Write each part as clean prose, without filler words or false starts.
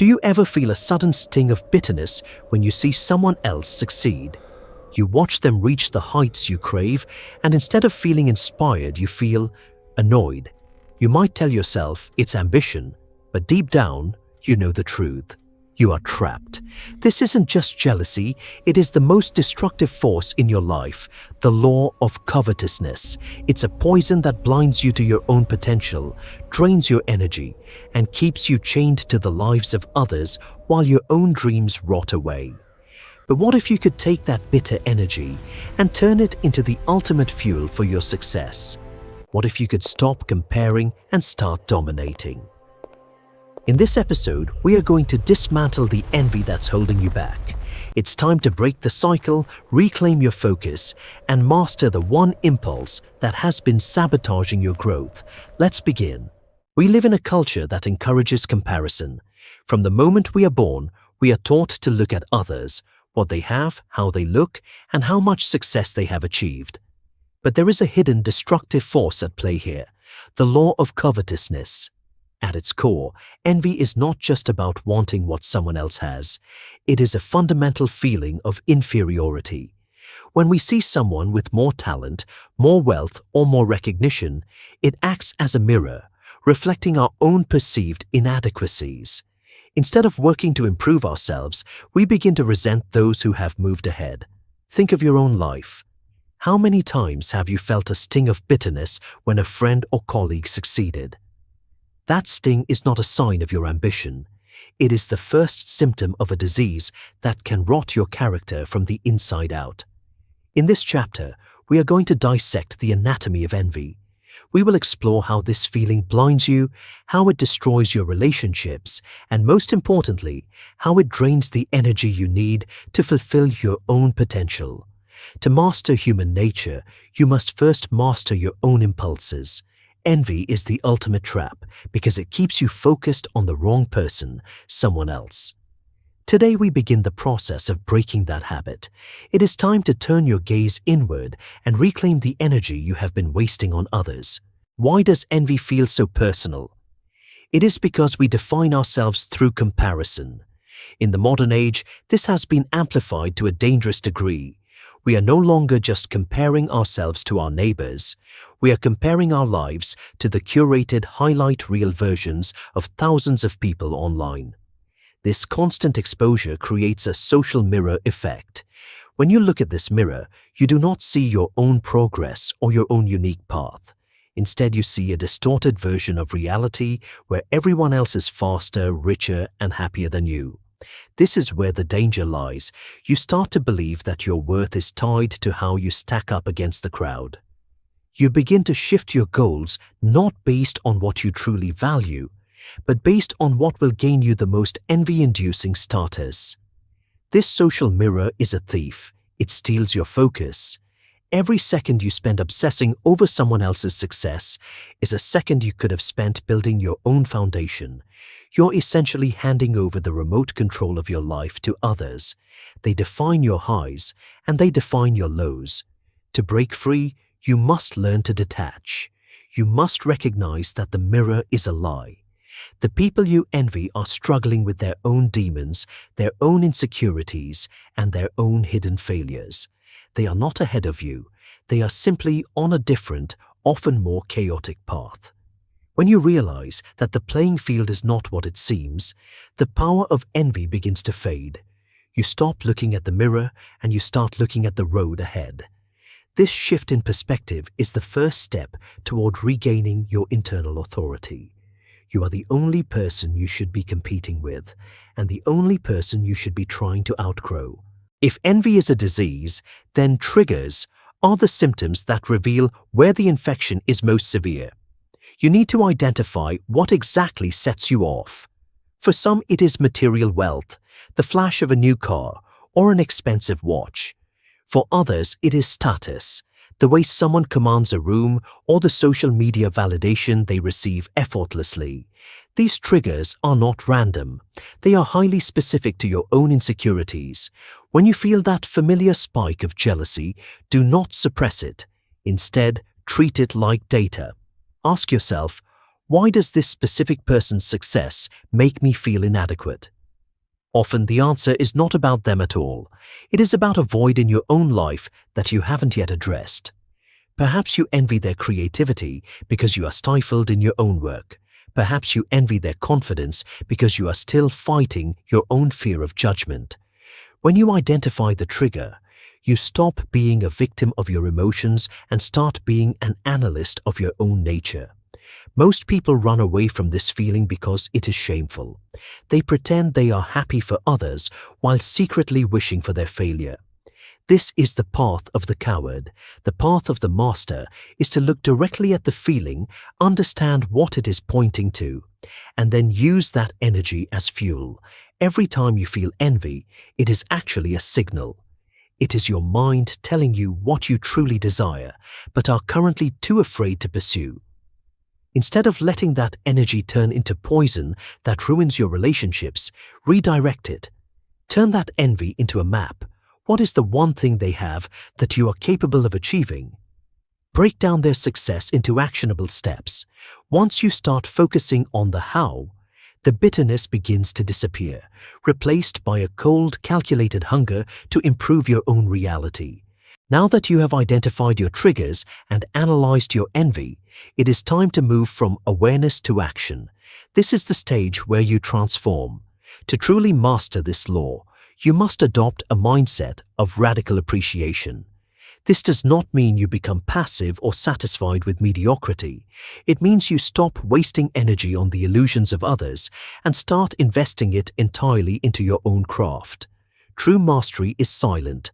Do you ever feel a sudden sting of bitterness when you see someone else succeed? You watch them reach the heights you crave, and instead of feeling inspired, you feel annoyed. You might tell yourself it's ambition, but deep down, you know the truth. You are trapped. This isn't just jealousy, it is the most destructive force in your life, the law of covetousness. It's a poison that blinds you to your own potential, drains your energy, and keeps you chained to the lives of others while your own dreams rot away. But what if you could take that bitter energy and turn it into the ultimate fuel for your success? What if you could stop comparing and start dominating? In this episode, we are going to dismantle the envy that's holding you back. It's time to break the cycle, reclaim your focus, and master the one impulse that has been sabotaging your growth. Let's begin. We live in a culture that encourages comparison. From the moment we are born, we are taught to look at others, what they have, how they look, and how much success they have achieved. But there is a hidden destructive force at play here, the law of covetousness. At its core, envy is not just about wanting what someone else has. It is a fundamental feeling of inferiority. When we see someone with more talent, more wealth, or more recognition, it acts as a mirror, reflecting our own perceived inadequacies. Instead of working to improve ourselves, we begin to resent those who have moved ahead. Think of your own life. How many times have you felt a sting of bitterness when a friend or colleague succeeded? That sting is not a sign of your ambition. It is the first symptom of a disease that can rot your character from the inside out. In this chapter, we are going to dissect the anatomy of envy. We will explore how this feeling blinds you, how it destroys your relationships, and most importantly, how it drains the energy you need to fulfill your own potential. To master human nature, you must first master your own impulses. Envy is the ultimate trap because it keeps you focused on the wrong person, someone else. Today we begin the process of breaking that habit. It is time to turn your gaze inward and reclaim the energy you have been wasting on others. Why does envy feel so personal? It is because we define ourselves through comparison. In the modern age, this has been amplified to a dangerous degree. We are no longer just comparing ourselves to our neighbors. We are comparing our lives to the curated highlight reel versions of thousands of people online. This constant exposure creates a social mirror effect. When you look at this mirror, you do not see your own progress or your own unique path. Instead, you see a distorted version of reality where everyone else is faster, richer, and happier than you. This is where the danger lies. You start to believe that your worth is tied to how you stack up against the crowd. You begin to shift your goals not based on what you truly value, but based on what will gain you the most envy-inducing status. This social mirror is a thief. It steals your focus. Every second you spend obsessing over someone else's success is a second you could have spent building your own foundation. You're essentially handing over the remote control of your life to others. They define your highs, and they define your lows. To break free, you must learn to detach. You must recognize that the mirror is a lie. The people you envy are struggling with their own demons, their own insecurities, and their own hidden failures. They are not ahead of you. They are simply on a different, often more chaotic path. When you realize that the playing field is not what it seems, the power of envy begins to fade. You stop looking at the mirror and you start looking at the road ahead. This shift in perspective is the first step toward regaining your internal authority. You are the only person you should be competing with, and the only person you should be trying to outgrow. If envy is a disease, then triggers are the symptoms that reveal where the infection is most severe. You need to identify what exactly sets you off. For some, it is material wealth, the flash of a new car, or an expensive watch. For others, it is status, the way someone commands a room or the social media validation they receive effortlessly. These triggers are not random. They are highly specific to your own insecurities. When you feel that familiar spike of jealousy, do not suppress it. Instead, treat it like data. Ask yourself, Why does this specific person's success make me feel inadequate? Often the answer is not about them at all. It is about a void in your own life that you haven't yet addressed. Perhaps you envy their creativity because you are stifled in your own work. Perhaps you envy their confidence because you are still fighting your own fear of judgment. When you identify the trigger, you stop being a victim of your emotions and start being an analyst of your own nature. Most people run away from this feeling because it is shameful. They pretend they are happy for others while secretly wishing for their failure. This is the path of the coward. The path of the master is to look directly at the feeling, understand what it is pointing to, and then use that energy as fuel. Every time you feel envy, it is actually a signal. It is your mind telling you what you truly desire, but are currently too afraid to pursue. Instead of letting that energy turn into poison that ruins your relationships, redirect it. Turn that envy into a map. What is the one thing they have that you are capable of achieving? Break down their success into actionable steps. Once you start focusing on the how, the bitterness begins to disappear, replaced by a cold, calculated hunger to improve your own reality. Now that you have identified your triggers and analyzed your envy, it is time to move from awareness to action. This is the stage where you transform. To truly master this law, you must adopt a mindset of radical appreciation. This does not mean you become passive or satisfied with mediocrity. It means you stop wasting energy on the illusions of others and start investing it entirely into your own craft. True mastery is silent.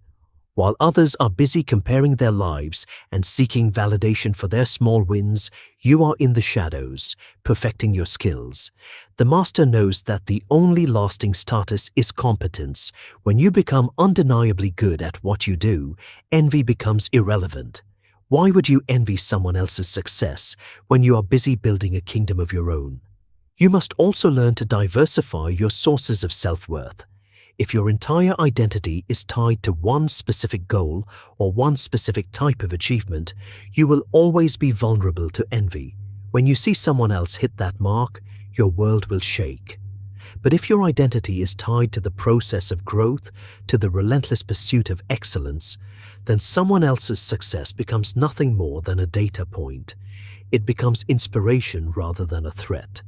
While others are busy comparing their lives and seeking validation for their small wins, you are in the shadows, perfecting your skills. The master knows that the only lasting status is competence. When you become undeniably good at what you do, envy becomes irrelevant. Why would you envy someone else's success when you are busy building a kingdom of your own? You must also learn to diversify your sources of self-worth. If your entire identity is tied to one specific goal or one specific type of achievement, you will always be vulnerable to envy. When you see someone else hit that mark, your world will shake. But if your identity is tied to the process of growth, to the relentless pursuit of excellence, then someone else's success becomes nothing more than a data point. It becomes inspiration rather than a threat.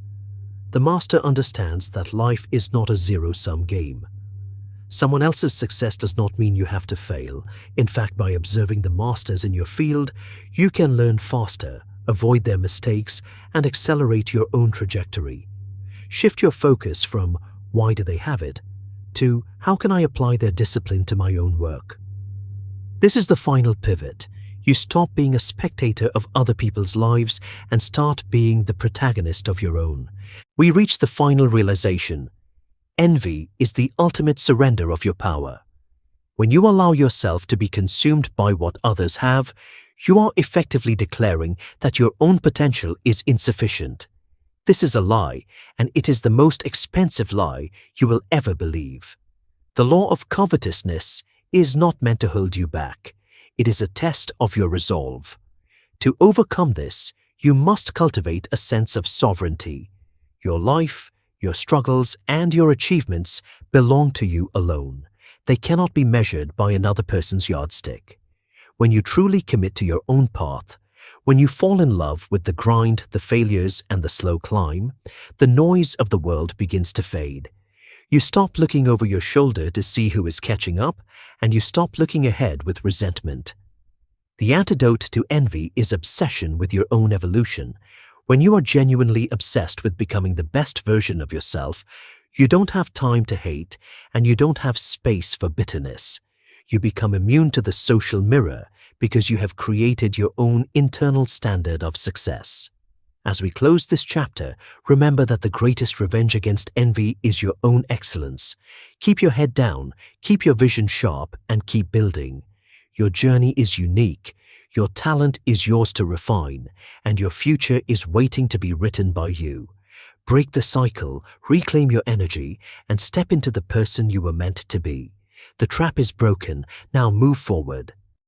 The master understands that life is not a zero-sum game. Someone else's success does not mean you have to fail. In fact, by observing the masters in your field, you can learn faster, avoid their mistakes, and accelerate your own trajectory. Shift your focus from "why do they have it?" to "how can I apply their discipline to my own work?" This is the final pivot. You stop being a spectator of other people's lives and start being the protagonist of your own. We reach the final realization. Envy is the ultimate surrender of your power. When you allow yourself to be consumed by what others have, you are effectively declaring that your own potential is insufficient. This is a lie, and it is the most expensive lie you will ever believe. The law of covetousness is not meant to hold you back. It is a test of your resolve. To overcome this, you must cultivate a sense of sovereignty. Your life, your struggles, and your achievements belong to you alone. They cannot be measured by another person's yardstick. When you truly commit to your own path, when you fall in love with the grind, the failures, and the slow climb, the noise of the world begins to fade. You stop looking over your shoulder to see who is catching up, and you stop looking ahead with resentment. The antidote to envy is obsession with your own evolution. When you are genuinely obsessed with becoming the best version of yourself, you don't have time to hate and you don't have space for bitterness. You become immune to the social mirror because you have created your own internal standard of success. As we close this chapter, remember that the greatest revenge against envy is your own excellence. Keep your head down, keep your vision sharp, and keep building. Your journey is unique. Your talent is yours to refine, and your future is waiting to be written by you. Break the cycle, reclaim your energy, and step into the person you were meant to be. The trap is broken, now move forward.